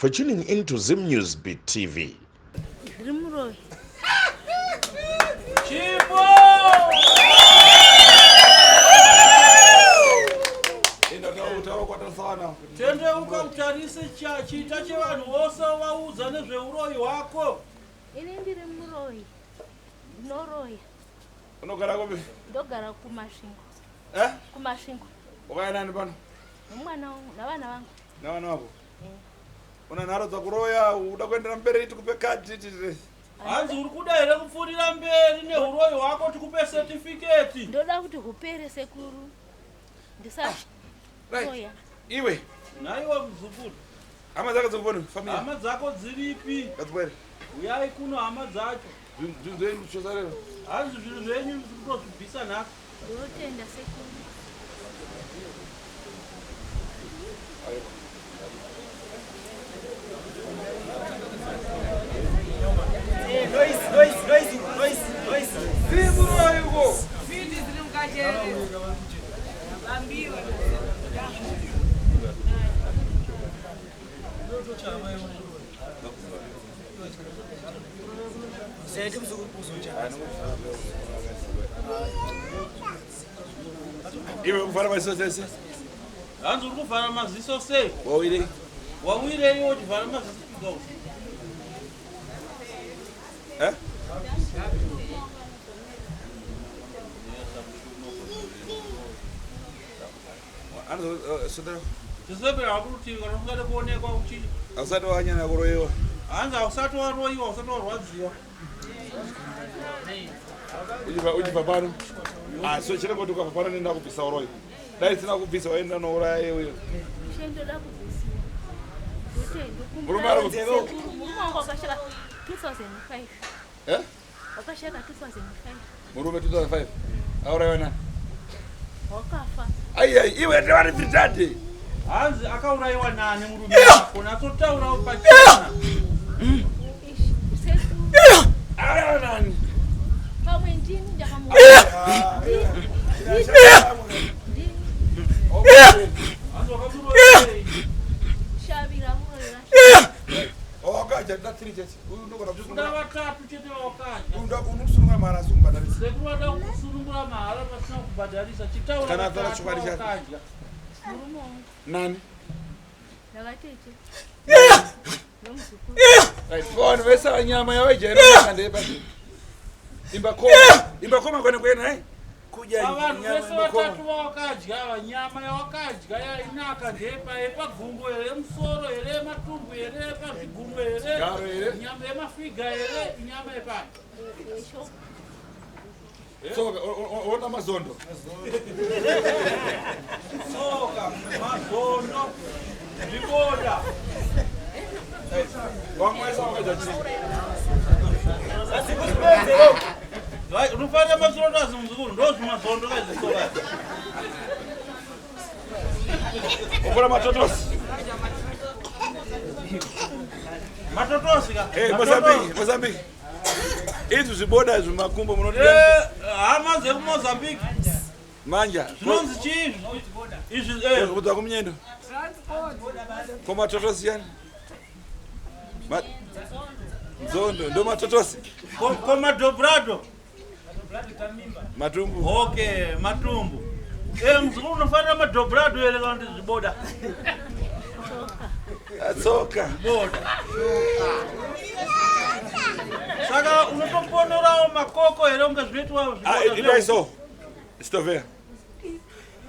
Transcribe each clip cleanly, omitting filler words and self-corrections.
for tuning into Zim News Beat TV. Rimroy. Chipo! Tende ukamtarise chita chevanhu vose vaudza nezveuroyi hwako. Ini ndiri muroyi. Ndinoroya. Unogara kupi? Ndogara kumasvingo. Kumasvingo. Wakaya nani pano? Mwana wangu navana vangu. Navana vako? Una nharo dzakuroya, uda kuendera mberi tikupe kadi titi. Hanzi uri kuda here kupfuurira mberi neuroyi hwako tikupe certificate? Ndoda kuti hupere sekuru. Ndisaroya. Iwe? Naiwe mzukuru. Hama dzako dzikuponi? Familia? Hama dzako dziripi? Gadzibwere. Uyai kuno hama dzacho. Zvinhu zvenyu zvosareva? Hanzi zvinhu zvenyu kutozvibvisa nhaka. Ndinotenda sekuru. Noise. Vimuroyi uko. Vidi ziri mukati. Lambiwa. Iwe kuvhara maziso sese? Hanzi uri kuvhara maziso sei? Wawirei? Wawirei uchivhara maziso kudau? Tisepera kurutivi kana ungade kuonekwa uchii? Ausati wanyanya kuroyiwa? Hanzi ausati waroyiwa, ausati warwadziwa. Uchibva pano? So chirengoti ukabva pano nenda kubvisa uroyi. Dai sina kubvisa waenda nouraya iweyo. Ndoda kubvisiwa. Murume ari kubvisa? Murume wangu wakashaka 2005. Wakashaka 2005. Murume 2005? Aurayiwa nani? Wakafa. Ai, iwe ndiwari bvitati. Hanzi akaurayiwa nani murume wako? Natsotaurawo pachena. Aurayiwa nani? Pamwe ndini ndakamuuraya. Hanzi wakamuroyei? Shavira muroyi. Wakaja ndatiri chete. Uyu ndokona kusunga vatatu chete wakaja. Unda unosunga mara asungubhadharisa. Sekuru wada kusunungura mahara pasina kubhadharisa. Chitaura kana vatatu wakaja. Murume wangu. Nani? Ndakateche. Nomuzukuru. Right, vanhu vese vanyama yavajaira makande epasi. Imbakoma kwene kuja vanhu vese vatatu vakadya vanyama yavakadya yainaka ndepagumbo here musoro here matumbu here pazvigumbo here nyama yemafiga here inyama yepani. Soka ona mazondo. Soka mazondo zviboda. Vamwe savakadya chii? Unofanira mazondo azimuzukuru ndozvimazondo kazvisoka. Ukora matotosi. Matotosi ka? Mozambique. Izvi zviboda zvimakumbo munodira. Hama dzekuMozambique. Manja. Zvinonzi chii? Izvi kubva kumunyendo. Ko matotosi yani? Zondo ndo matotosi. Ko madobrado. Matumbu. Okay, matumbu. Mzukuru unofanira madobrado here kana kuti zviboda. Soka. Boda. Saka unotoponorawo makoko here unga zvinoitwa zviboda. Idaiso. Sitovera.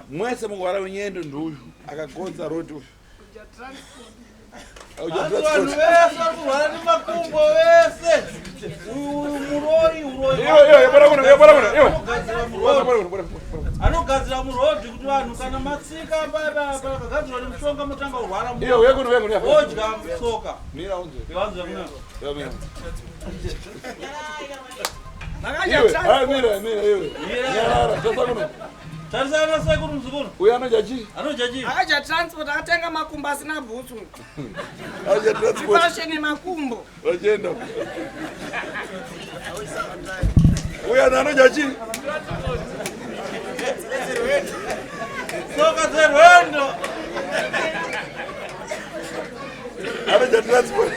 Mwese mungwara unyendo nduyu akagonza roti uyu. Vanhu vese varkurwara nemakumbo vese. Muroyi. Anogadzira murodhi kuti vanhu kana matsika pakagadzirwa nemushonga motanga kurwara odya tsoka. Tarisana sekuru mzukuru. Uyu anoja chii? Anoja chii? Aja transport akatenga makumbo asina bhutsu. Aja transport. Pashene makumbo. Ochenda. Uyu anoja chii? Soka zerwendo. Abeja transport.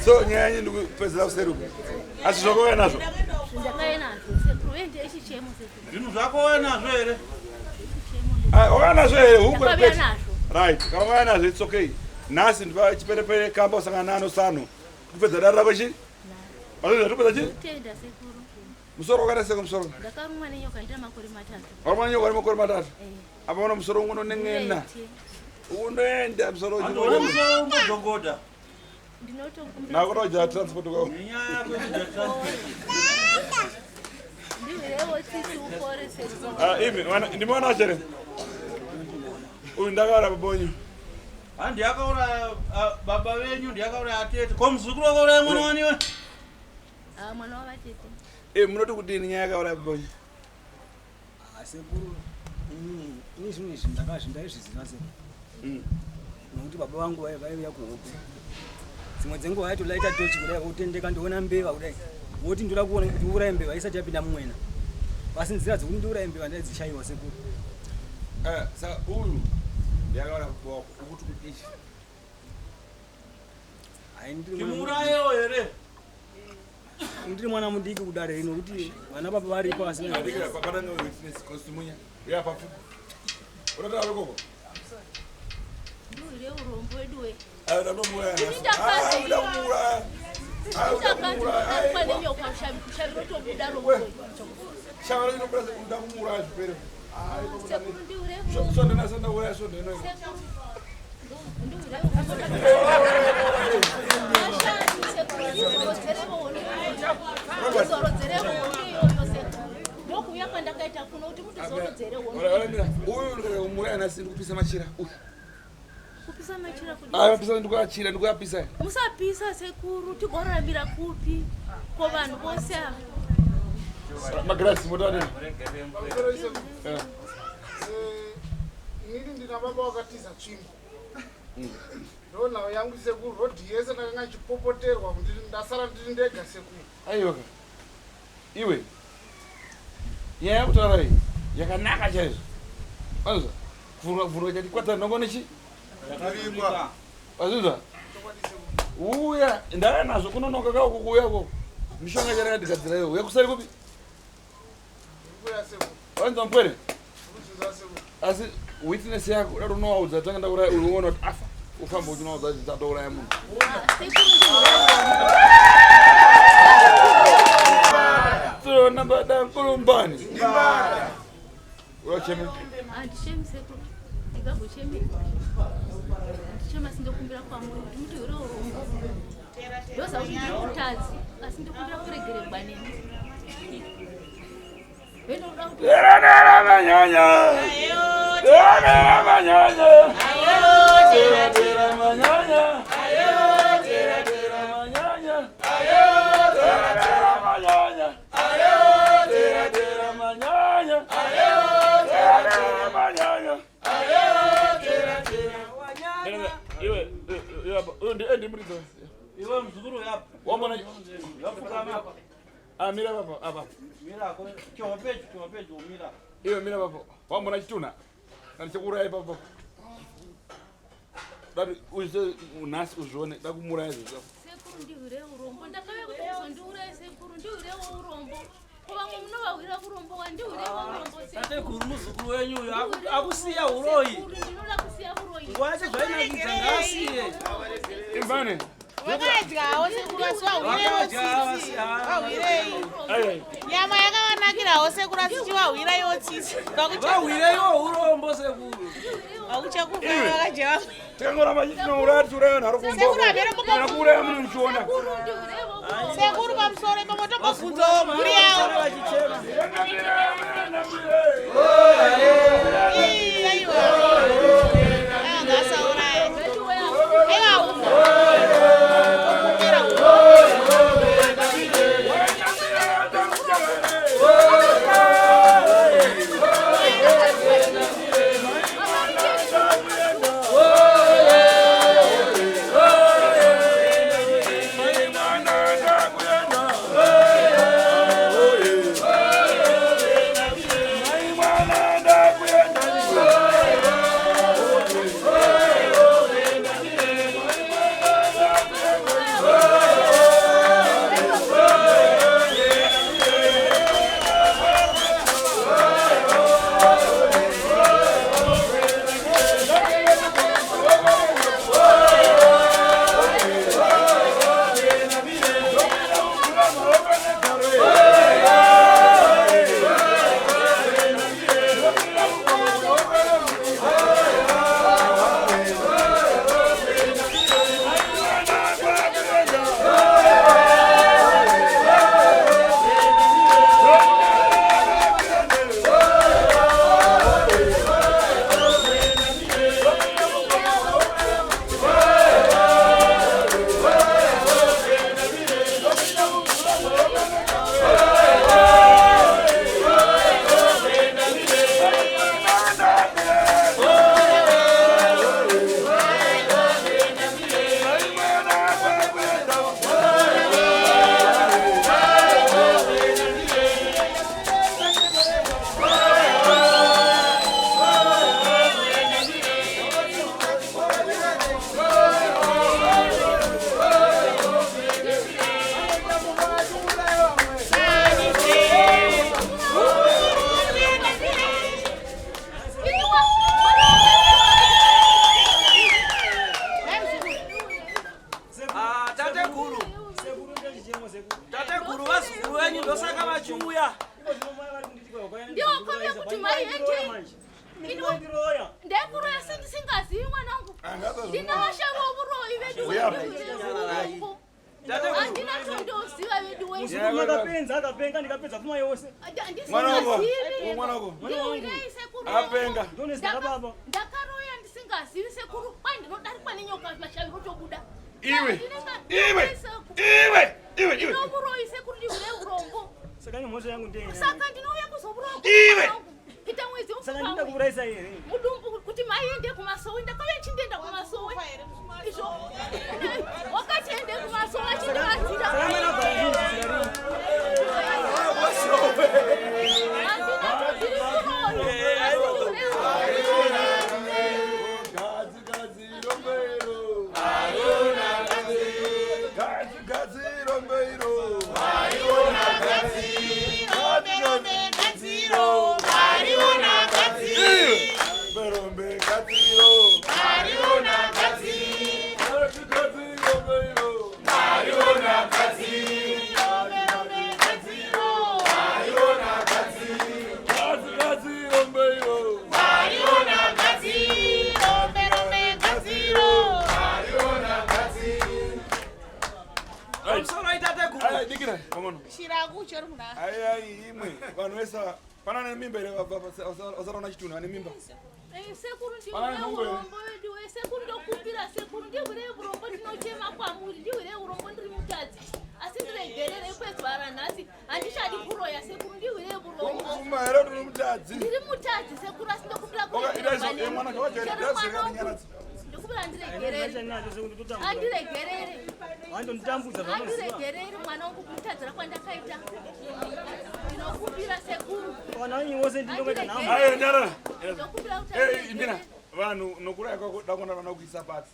So nyanya ndikupedzera kuseruka. Asi zvakauya nazvo. Ndakauya nazvo sekuru ende echichemo sekuru. Zvinhu zvakauya nazvo here? Wauya nazvo here? Ndakauya nazvo. Right, kauya nazvo it's okay. Nhasi ndipa chiperepere kamba usangana nano sano. Kupedza dare rako chi? Mazvozvo ndopedza chi? Tenda sekuru. Musoro wakati seko musoro? Ndakarumwa nenyoka ndina makore 3. Warumwa nenyoka ane makore 3? Eh. Apa una musoro unonen'ena. Unoenda musoro uchi. Andone musoro ungodhogodha. Ndinotokumbira. Nakutoja transport kwako. Nenyaya yako kuja transport. Ndiwirewo tisi ukore sekuru. Imi, ndimeona chere. Uyu ndakaura babonyu. Handi yakaura baba venyu ndiyakaura atete. Ko muzukuru wakaura mwana waniwe? Mwana wavatete. Munoti kuti nyaya yakaura babonyu. Sekuru ini zvimwe izvi ndaizviziva sekuru. Nokuti baba vangu vaiuya kuhope. Dzimwe dzenguva aitolaita tochi kudai kutendeka ndoona mbeva kudai. Woti ndoda kuona kuti uuraye mbeva isati yapinda mumwena. Basi nzira dzokuti ndiuraye mbeva ndaidzishaiwa sekuru. Saka uyu ndiyakaura baba ukuthi kuti ichi. Kimurayewo here? Ndiri mwana mudiki kudare ino kuti vana baba varipo asi ndikira papana no witness costume ya. Uya pafu. Unataka koko? Ndiwirewo urombo wedwe. Ndanomura. Ndakazi. Ndanomura. Ndakazi nenyoka kushavira rombo. Shavira inobrasa ndakumura zvipere. Sekuru ndiwirewo. Sonde nasanda ura sonde no. Musapisa sekuru tikorambira kupi ko vanhu vose Magrasi motane. Ini ndina baba wakatiza tsvimbo. Ndona yangu sekuru rodi yese ndakanga chipopoterwa kuti ndasara ndiri ndega sekuru. Aiwa. Iwe. Yaya kutaura iyi yakanaka chaizvo. Azva. Vhurwa chati kwata nongone chi? Yakarimba. Azvizva. Uya ndaya nazvo kunonoka kawo kukuya ko. Mishonga chara yadigadzira iwe. Uya kusari kupi? Kuya sekuru. Wanza mpwere? Kuziza sekuru. Asi witness yako daro nowaudza tanga ndaura unoona kuti afa. Ufamba uchinoudza kuti dzatouraya munhu. So number da kulumbani. Ndimbara. Uracheme. Andishemi sekuru. Ndikagochemi. Ndichema sindokumbira kwa Mungu kuti muti uri urombo. Ndoza kuti ndikutazi asi ndokumbira kuregere gwaneni. Tera manyanya. Tera manyanya. Tera manyanya. Tera manyanya. Tera manyanya. Tera manyanya. Tera manyanya. Iwe murizo. Iwe mzukuru yapa. Wamona Yafuka mapa. mira baba apa. Mira ko chopecho mira. Iwe mira baba. Wamona chituna. Ndichikuuraya baba. Dadi uze unasi uzvone dakumuraya izvo. Sekuru ndiwirewo urombo ndakauya kuti uzondiuraya sekuru ndiwirewo urombo. Ko vamwe munovawira urombo wandiwirewo urombo sekuru. Tate guru muzukuru wenyu akusiya uroyi. Ndinoda kusiya uroyi. Wache zvainakidza ngasiye. Imvane. Wakadyawo sekuru asi wahwirei. Nyama yakawanakirawo sekuru asi chiwahwiraiwo tsitsi. Wahwireiwo urombo sekuru. Hauchakufa wakadya. Tikangoramba chitinouraya tiuraya nharo kumba. Sekuru apera muka. Nakuuraya munomuchiona. Sekuru pamusoro pamotobvunzawo mhuri yawo. Aiwa. Angasauraya. Aiwa. ndiroya ndekuroya singazivi mwanangu ndinavashava uburoyi vedu wedu handina tondoziva vedu akapenza akapenga ndikapedza pfuma yose apenga ndakaroya ndisingazivi sekuru kwai ndinodarikwa nenyoka mashavi rotobuda ndinoburoyi sekuru ndivire urombo saka mhozo yangu ndei saka ndinouya kuzoburoya ita mwedzi ndida kuvuraisa here mudumbu kuti maiende kumasowe ndakave chindenda kumasowe izvo wakatiende kumasowe achindivadzira vanhu vesa panane mimba ere vasaraona chitunhu ane mimba sekuru ndivire urombo vedu sekuru ndokupira sekuru ndivire urombo ndinochema kwamuri ndivire urombo ndiri mutadzi asi ndiregerere kwezvara nhasi handichadi kuroya sekuru ndivire urombo here ndiri mutadzi ndiri mutadzi sekuru asi ndokupira ndokupira ndiregerere handiregerere mwana wangu kutadzira kwandakaita ndinokupira sekuru indina vanhu nokuraya kwako dakona vana kuisa pasi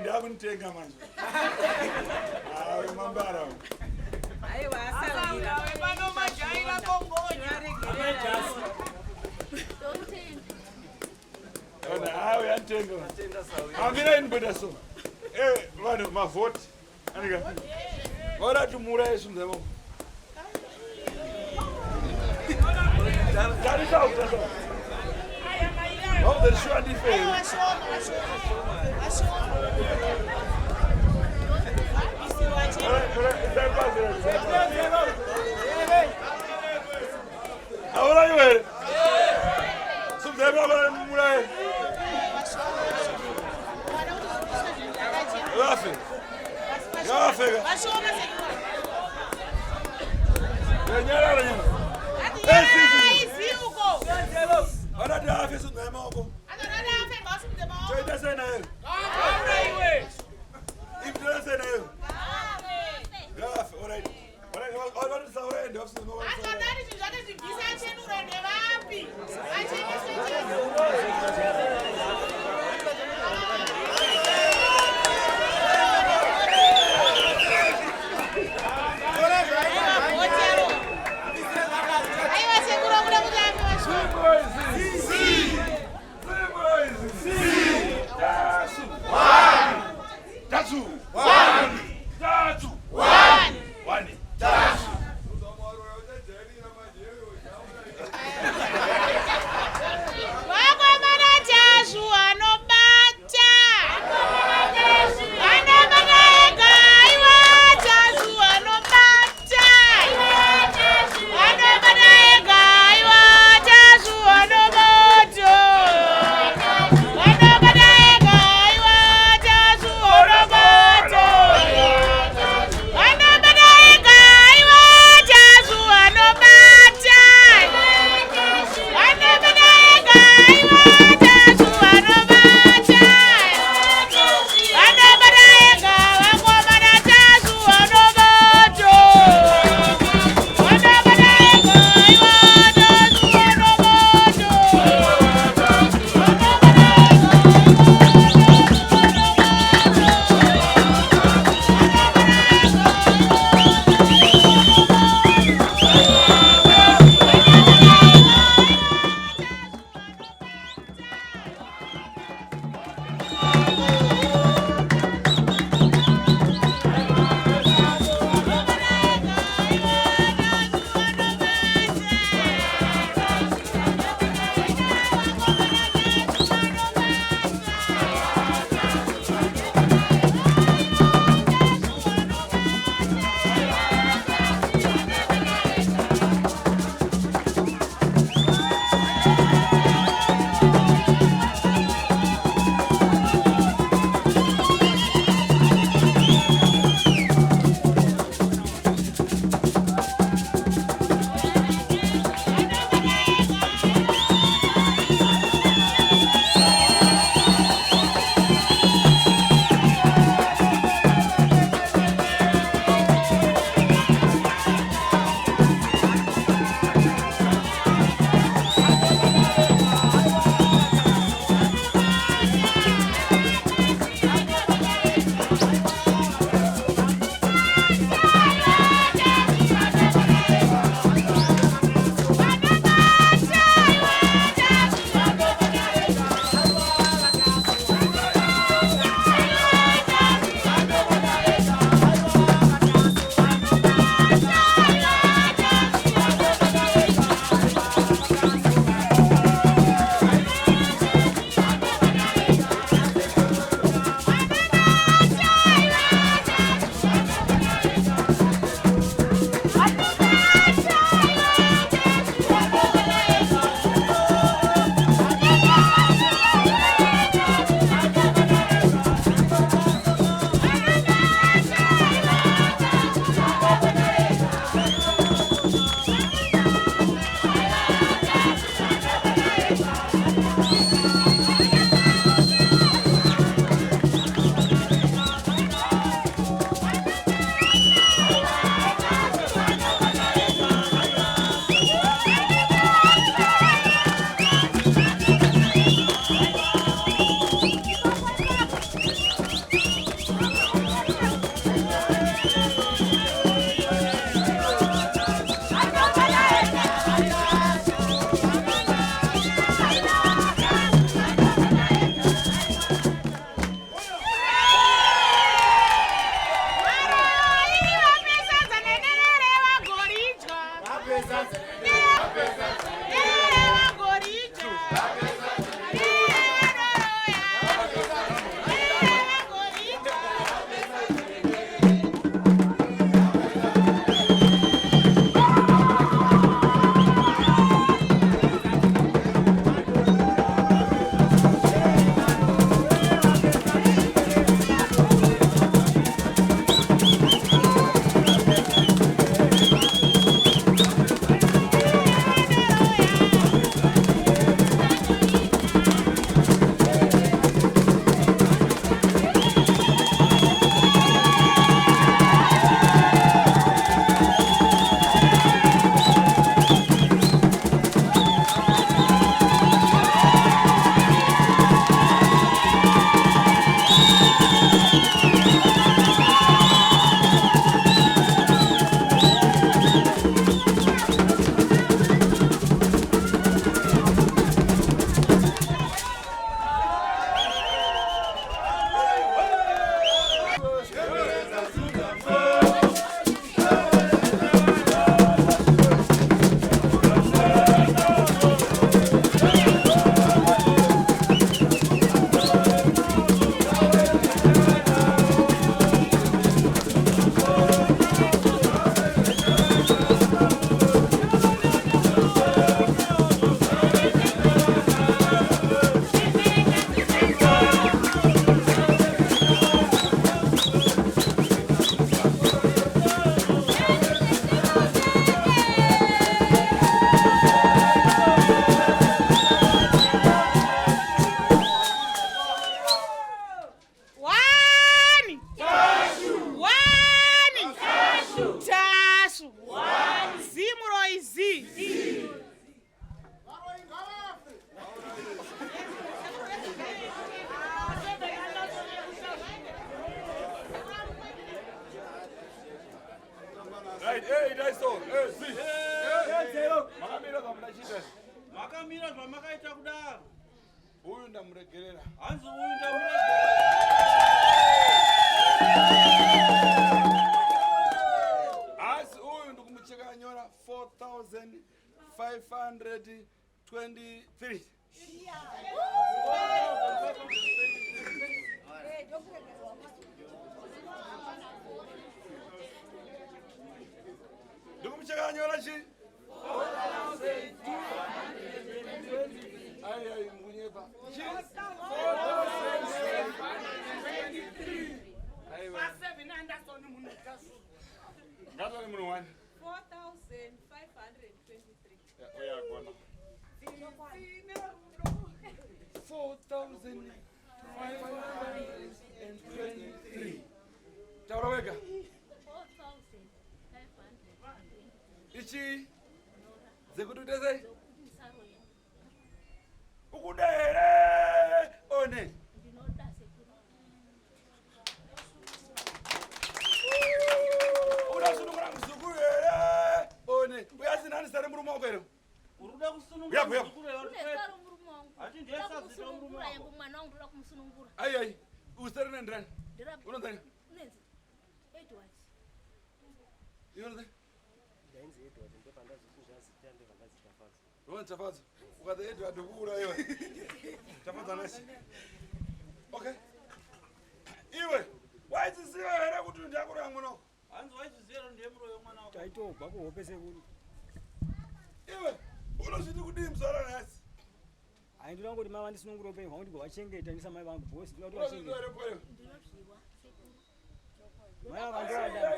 ndakunitenga manje mambara hawe yantenga amira inibweda so vanhu mavhoti anika varati muuraye zvinhu zvavo aurayiwere sumzemuraye Rafe. Rafe. Nyara la nyama. Si uko. Ana Rafe su na mako. Ana Rafe ba su de mako. Choita sana yeye. Iwe. Ibra sana yeye. Rafe, alright. Alright, sa ore ndio ofisi no. Ana ndani zote zibisa chenu rende wapi? Acheni Makamira zvamakaita kudaro. Uyu ndamuregerera. Hanzi uyu ndamuregerera. Asi uyu ndikumucheka nyora 4,523. Ndikumucheka nyora chi? 4,220. Ai munyepa. 4,523. Aiwa. Pasevina Anderson munikazi. Ngata ni muno wani? 4,523. Oya kona. 4,523. Taura weka. 4,500. Ichi zekututese ukudere one Ndinoda sekuru. unasunukura mzukuru ere one uyasina sare murumo kwero Uruda kusunungura mzukuru yoro. Unesaro murumo wangu. Ati ndiyesa zito murumo Yangu wangu. mwana wangu ndoda kumsunungura. ai usare nendran Ndirapo. unonzani Unenzi. Edward. unonzani ndainzi Edward ndopanda zvikuzi zvazitande vangazichafadzo Rona tafadzo ukade Edward ukura iwe tafadzo nasi okay iwe waizisiwa here kuti ndakura mwanako Hanzi waizizero ndiye muroyo mwana wako. taitobva kuhope sekuri iwe unozviti kudii muzvara nhasi hai ndoda ngoti mai vandisunungura upenyu hwangu ndigowachengeta ndisa mai vangu bhosi ndoda kuti unozviti wachengeta here kweyo Ndinozviwa sekuru. mai vandoada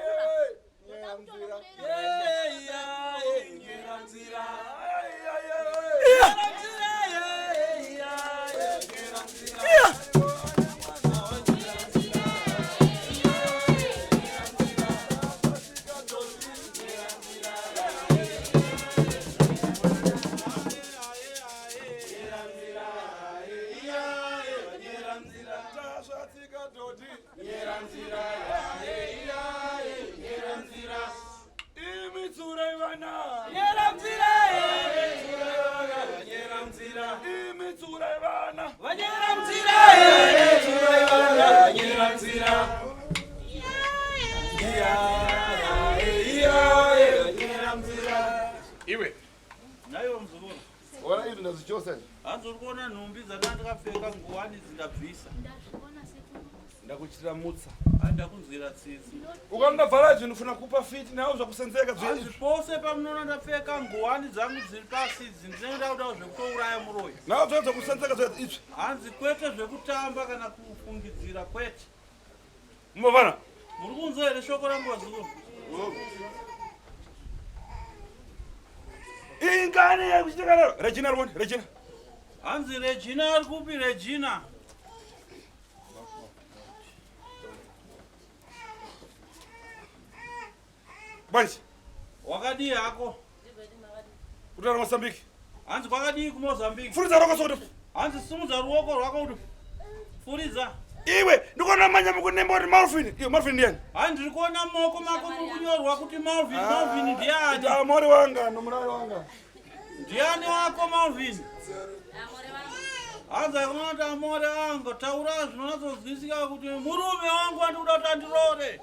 iwe Naiwo mzukuru. ora izvi ndazichosani Hanzi urikuona nhumbi dzandakapfeka nguwani dzindabvisa. Ndazviona sekuru. ndakuchitira mutsa Handakunzwira tsitsi. ukandabvara izvi ndofuna kupa fiti nawo zvakusenzeka Hanzi pose pamunoona ndapfeka nguwani dzangu dziri pasi idzi ndinoda kudawo zvekutouraya muroyo. nawo zvaedza kusenzeka zvaedza itsvi Hanzi kwete zvekutamba kana kufungidzira kwete. mumavana Muri kunzwa here shoko rangu wazukuru? ingane yakuchitika naro regina rwoni regina Hanzi Regina ari kupi Regina? banje Wakadii hako? kutara mosambiki Hanzi kwakadii kuMozambique? furidza roko sokuti Hanzi simudza ruoko rwako kuti furidza. iwe ndikuona manya mukunemba kuti malfin iwe malfin ndiyani Hanzi ndiri kuona mumaoko mako muri kunyorwa kuti Malvin. Malvin ndiani? amori wanga nomurari wanga Ndiani wako Malvin? Hanzi akuona kuti amore wangu taura zvinonyatsonzwisika kuti murume wangu andikuda kuti andirore.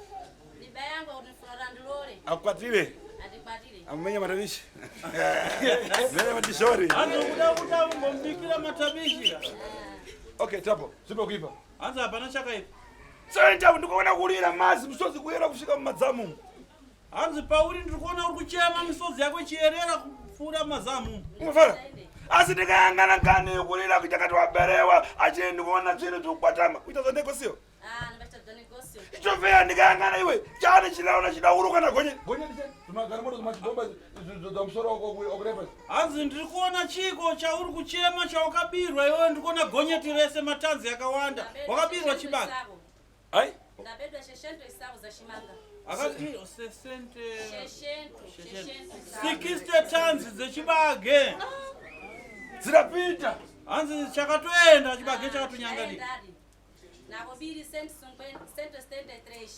Biba yangu kuti flora ndilore. akukwatire Atikwatire. amumenya matabishi menya matishori Hanzi ukuda kuti amumbikira matabishi. okay tapo zvipe kuipa Hanzi hapana chakaipa. soitapo ndikuona kurira mazi misodzi kuyera kusvika mumadzamu Hanzi pauri ndiri kuona uri kuchema misodzi yako ichierera kupfuura mazamu. umafara asi ndikayangana ngani yokurira kuita kati waberewa achiri ndikuona zvinhu zvikukwatama kuita zvandekosiyo Ndibachita negosio. ichofeya ndikayangana iwe chani chilaona chidauro kana gonye zvimagara moto zvimachibomba zvamusoro okurepa Hanzi ndiri kuona chiko chauri kuchema chawakabirwa iwewe ndiri kuona gonyeti rese matanzi akawanda. Wakabirwa chibage. ai Ndabedwa sheshento isavo za Shimanga. Akati 60 Sheshento. 60 tons dzechibage. dzirapita Hanzi chakatoenda chibage chakatonyangadika. Nabo biri 173.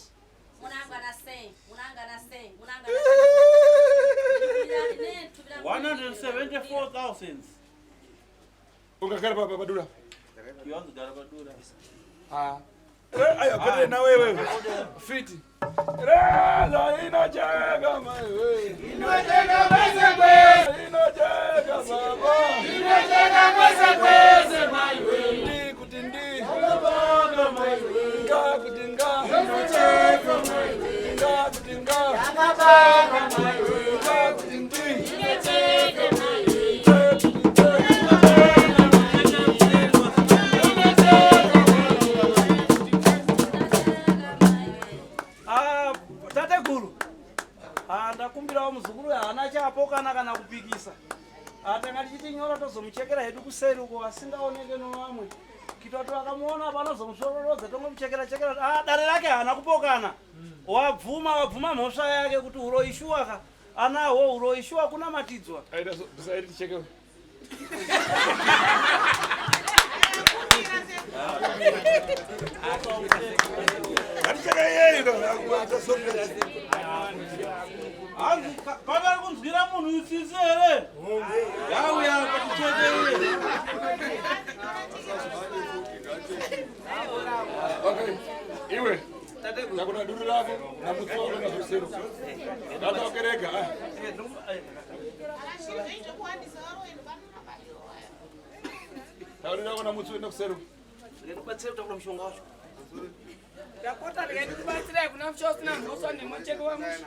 $174,000. Ungakhala baba badula. Kiwango garabadura. Ayo kale na wewe. Fiti. La inacheka wewe. Inacheka kwese. Inacheka baba. Inacheka kwese wewe. Ndi kutindi. Baba wewe. Nga kutinga. Inacheka wewe. Nga kutinga. Baba wewe. Nga kutindi. Inacheka wewe. Ndakumbira wa muzukuru hana chapokana kana kupikisa. Atangati chitinyora tozomuchekera hedu kuseri uko asingaoneke nomamwe. Kitoto akamuona panozomusororoza tongomuchekera chekera. Dare rake hana kupokana. Wabvuma mhosva yake kuti uroishuwa anawo uroishuwa kuna matidzwa. Aida bisaidi tichekewe. Adicheka yeye ndo akuata songe. Anzi baba kunzira munhu usisi here. Yauya kutichekeye. Okay. Iwe. Takuna duru lako na mutsoro na kusero. Dada okereka. Tauri lako na mutsoro na kusero. Ndikubatsira kuti mushonga wacho. Ndakota ndikubatsira kuna mshosi na mbuso ni mcheke wa mshi.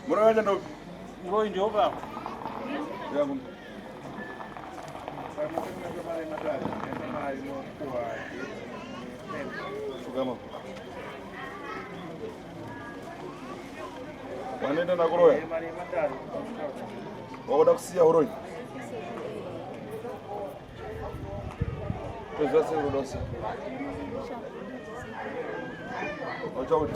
Muraja ndo Ngoi ndio baba. yangu. Sugama. Wanenda na kuroya. Waoda kusia uroi. Pesa sasa urodosi. Ochaudi.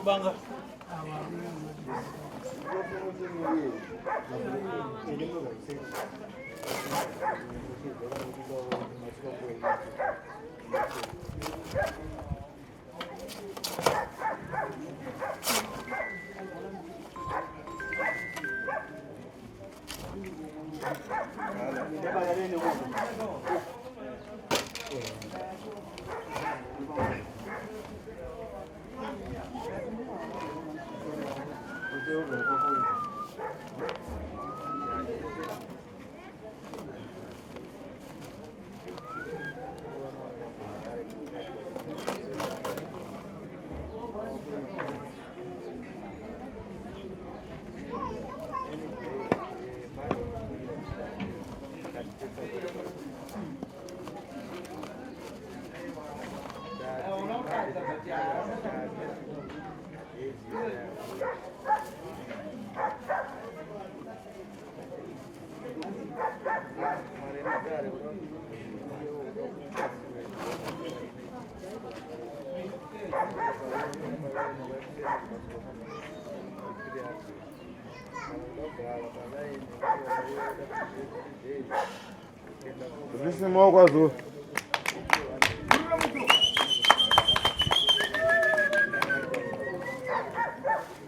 Banga. Visi mau kwazo.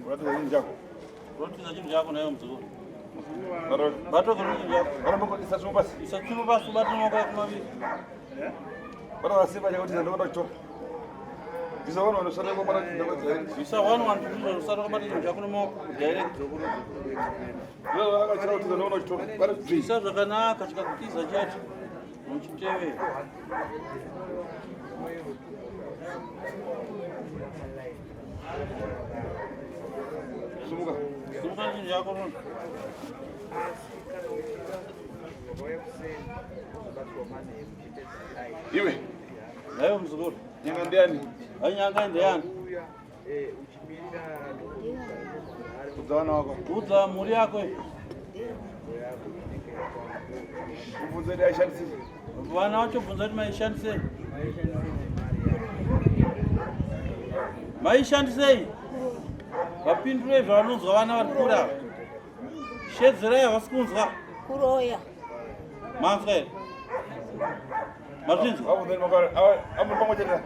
Watu wengi jako. Roti za jimu jako na yao mzuri. Baro. Bato kwa nini jako? Baro mko isachu basi. Isachu basi bato mko kwa mavi. Baro wasiba jako tena ndo cho. Bisa wana wanasema kwa mara ndio kwa. Bisa wana wanatuliza usara kwa bato jako na mo direct. Leo wana kachao tena ndo cho. Baro Bisa zakana katika kutiza jet. Mchitewe. Sumuka. Sumuka jimu jako ron. Iwe. Nayo mzuri. Nyanga ndiani. Anyanga ndiani. Kuzawana wako. Kuza muri yako. Kufunza dia shansi. Bwana wacho funza maisha nse. Maisha nse. Vapindure vanonzwa vana varikura. Shedzera vasikunzwa. Kuroya. Manfred. Martins. Hapo ndio magari. Hapo pamoja tena.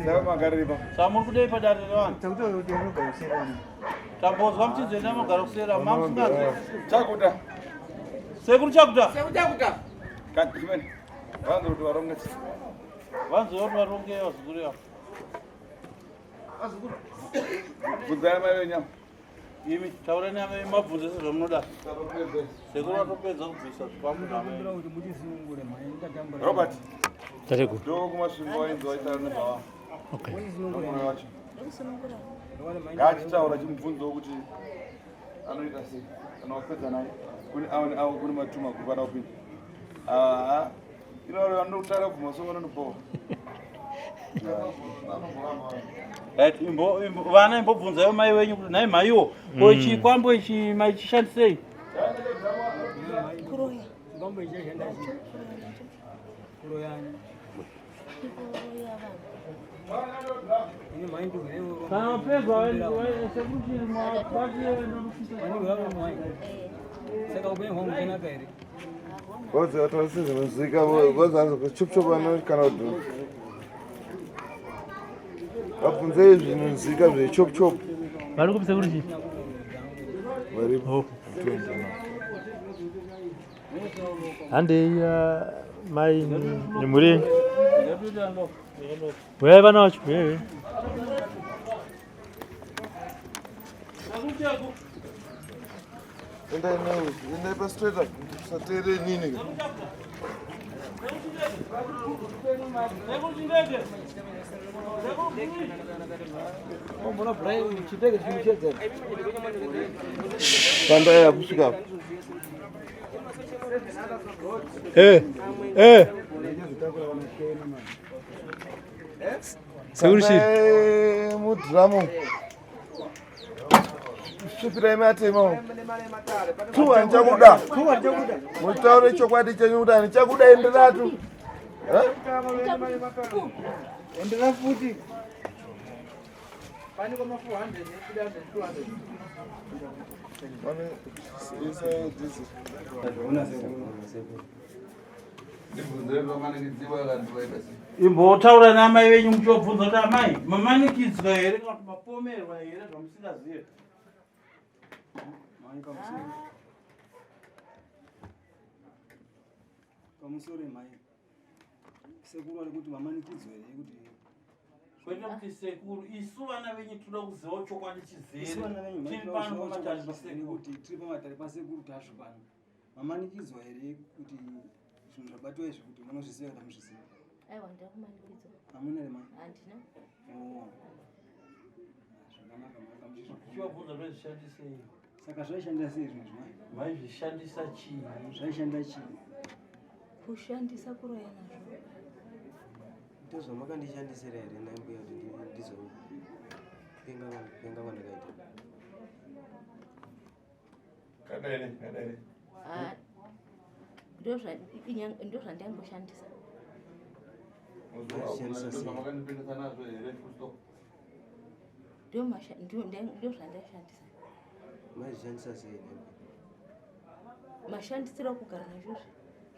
Sawa magari ba. Samur kudai pada rewan. Tambos vamchi zena magaro sera mamsunga. Chakuda. Sekur chakuda. Sekuta. Katmen. Wangu tu waronga. Wanzo waronge wasiguria. Kuzama wewe Imi taurani ame mabvunze zvemunoda. Sekur watopedza kubvisa pamuda. Robert. Tategu. Ndo kumasvingo wainzwa itana baba. Okay. Ngachitaura chimubvunzo wekuti anoita sei kana wapedza naye kune awo kune matuma kupana kupinda ino anotara kumasoro anopowa Right, vana imbobvunzayo mai wenyu kuti nai maiwo ko chikwambo ichi maichishandisei. Kuroya. Ngombe ichashanda kuroyani. Ini main tu leo. Kana wapedza sekuchiri mapati Ani wewe mwai. Saka ube hongo tena kairi. Koze atasize muzika koze anzo chupchopana kana udu abvunze izvi muzika zvechopchop Vari kupisa kuri chi? varipo Hande mai ni muri. Wewe bana wacho wewe. enda pa straight up satere nini Mbona Brian chiteke chimicheze? panda ya kusvika Segurshi mudramo Swipira imatemo. Tuwa nchakuda. Mutaure chokwadi chenyuda ni chakuda enderatu. Endera futi. Pani kwa mafu 100 300 200. Mane isa this. Imbotaura namai venyu muchobvunza kuti amai mamanikidzwa here kana kuti mapomerwa here zvamusingazive. Kamusore mai. Sekuru ari kuti mamanikidzwa here kuti kwete kuti sekuru isu vana venyu toda kuzivawo chokwadi chizere tiri pano pamatare pasekuru tiri pamatare pasekuru tasvo pano mamanikidzwa here kuti zvinhu zvabatwa izvi kuti munozviziva kana muzviziva. Aiwa ndakumanikidzwa. Hamuna here mai? Handina. Zvakanaka chivabvunza zvezvishandisei saka zvaishandisa sei zvinhu mai? Maizvishandisa chii? Zvaishanda chii? Kushandisa kuraya nazvo. Ndozva makandishandisira here naimbuya kuti ndizopenga kwandakaita. Kadai. Ndozvandaimboshandisa. Maishandisa sei? Ndozvandaishandisa. Maishandisa sei? Mashandisiro kugara nazvozvo.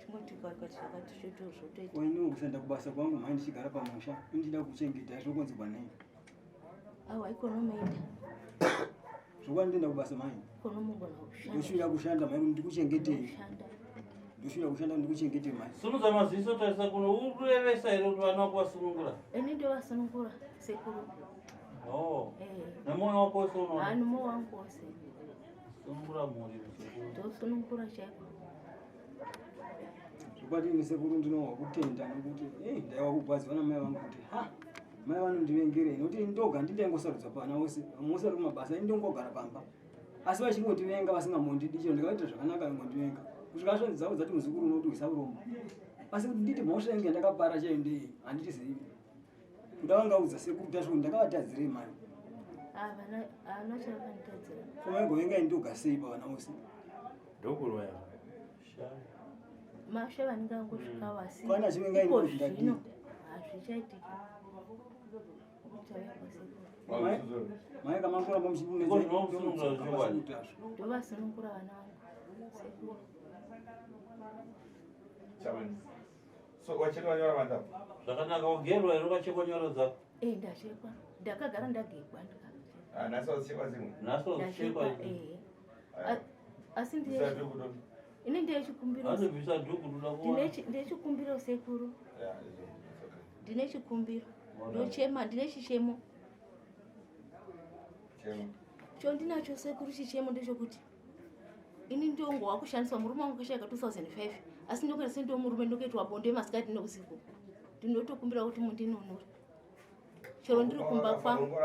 Chingoti kwakati zvotoita. Wainiwo kushanda kubasa kwangu mai ndichigara pamusha ndida kuchengeta zvokonzerwa nei? Awa ikonomaita. Zvokwadi ndenda kubasa mai? Konomugona kushanda. Ndoshira kushanda mai kuti ndikuchengetei. Ndoshira kushanda kuti ndikuchengetei mai. Sunudza maziso tarisa kuno urevesa here kuti vana vako vasunungura? Ini ndovasunungura sekuru. Nemoyo wako wese unoona? Hani moyo wangu wose. Sunungura mhuri sekuru. Ndosunungura chaiko. Zvokwadi ini sekuru ndinowa kutenda nokuti ndaiwa kubvaziwa namai vangu kuti mai vanondivengerei nokuti ndoga ndindaingosarudza pana wose mose ari kumabasa indongogara pamba asi vachingondivenga vasingamondidi chero ndikaita zvakanaka ingondivenga kusvika zvonzi dzavo dzati muzukuru unoti usauromba asi kuti nditi mhosva inge ndakapara chaiyo ndei handichizivi kuti avangaudza sekuru tasvo kuti ndakavatadzirei mai Ana chakanditadzira. komaigovenga indoga sei pavana vose ndokurwaya Mashe vaningangosvika vasi. Kwana chivenga ino zvino hazvichaitiki. mai kamakura pamuchipineza ndovasunungura vana vangu. So wachekwa nyora manda. Zvakanaka ugerwa here ukachekwa nyora dzako? Ndachekwa. Ndakagara ndagekwa ndikachekwa. Naso wachekwa zimwe. Naso wachekwa. Asi ini ndechikumbiro. Anobvisa dhuku ndoda kuona. Ndechikumbiro sekuru. Ndine chikumbiro. Ndochema ndine chichemo. Chondinacho sekuru chichemo ndechekuti ini ndongwa kushandiswa murume wangu kashaka 2005 asi ndokuita sendo murume ndokuitwa bonde masikati neusiku. Ndinotokumbira kuti mundinonore. Chero ndiri kumba kwangu.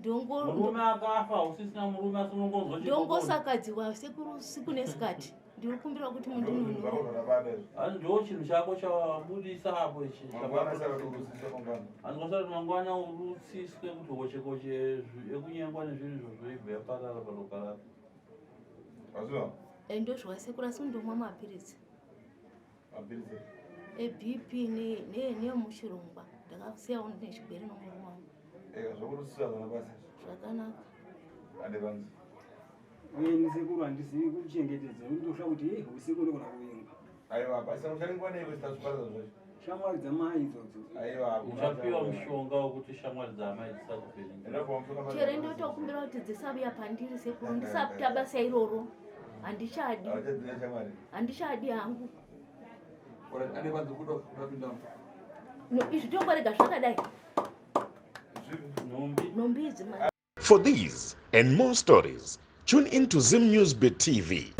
Murume akafa usisina murume asinongozwa. Ndongosakadziwa sekuru siku nesikati. Ndinokumbira kuti mundinonore. Ani ndo chinhu chako chabudisa apo ichi. Andikosati mangwana urutsiswe kuti hoche ekunyengwa nezvinhu zvoibva parara panoparara. Azwa? Ndozvwa sekuru asi ndomwa mapirizi. Mapirizi? BP nemuchirongwa. Ndakasiyawo nechigwere nomurume wangu. Zvokurutsisa zvona basi. Zvakanaka. Adevanzi. ini sekuru handizivi kuchengetedza ndosva kuti usiku ndogona kuvenga. Aiwa basi mucharingwa nei kuzvitasviparidza zvacho? Shamwari dzamai idzodzo. Aiwa uchapiwa mushonga wekuti shamwari dzamai dzisakuvhenga. Chero ndotokumbira kuti dzisabuya pandiri sekuru ndisakuita basa iroro. Handichadi hangu. Izvi tongorega zvakadai. Nombi idzi. For these and more stories, tune into Zim News Bit TV.